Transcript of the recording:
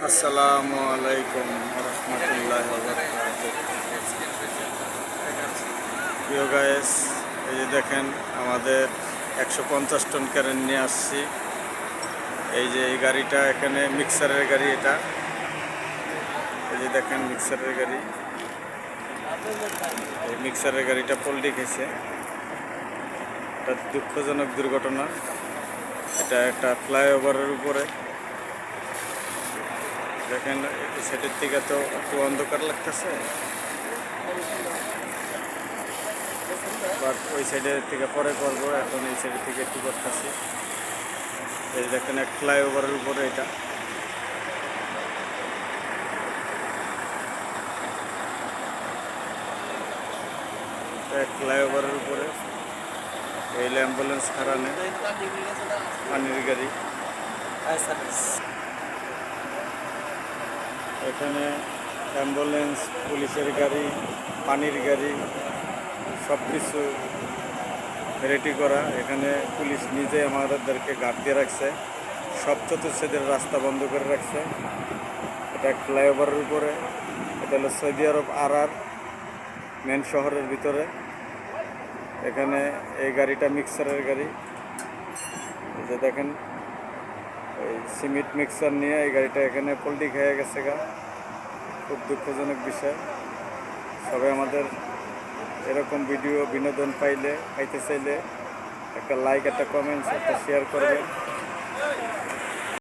আসসালামু আলাইকুম রহমতুল্লাহ প্রিয় গায়েস, এই যে দেখেন আমাদের 150 টন ক্যারেন নিয়ে আসছি। এই যে এই গাড়িটা এখানে মিক্সারের গাড়ি, এটা এই যে দেখেন মিক্সারের গাড়ি। এই মিক্সারের গাড়িটা পল্টি খেয়েছে। এটা দুঃখজনক দুর্ঘটনা। এটা একটা ফ্লাইওভারের উপরে। দেখেন এই সাইডের থেকে তো একটু অন্ধকার লাগতেছে, বাট ওই সাইডের থেকে পরে করবো। এখন এই সাইডের থেকে একটু করতেছি। এই দেখেন এক ফ্লাইওভারের উপরে এটা। এক ফ্লাইওভারের উপরে এই অ্যাম্বুলেন্স খারানে পানির গাড়ি। এখানে অ্যাম্বুলেন্স, পুলিশের গাড়ি, পানির গাড়ি সব কিছু রেডি করা। এখানে পুলিশ নিজে আমাদেরকে গার্ড দিয়ে রাখছে, সব চতুর্থেদের রাস্তা বন্ধ করে রাখছে। এটা ফ্লাইওভারের উপরে। এটা হলো সৌদি আরব আর মেন শহরের ভিতরে। এখানে এই গাড়িটা মিক্সারের গাড়ি। এই যে দেখেন এই সিমেন্ট মিক্সার নিয়ে এই গাড়িটা এখানে পল্টি খেয়ে গেছে গা। খুব দুঃখজনক বিষয়। সবাই আমাদের এরকম ভিডিও বিনোদন পাইতে চাইলে একটা লাইক, একটা কমেন্টস, একটা শেয়ার করবেন।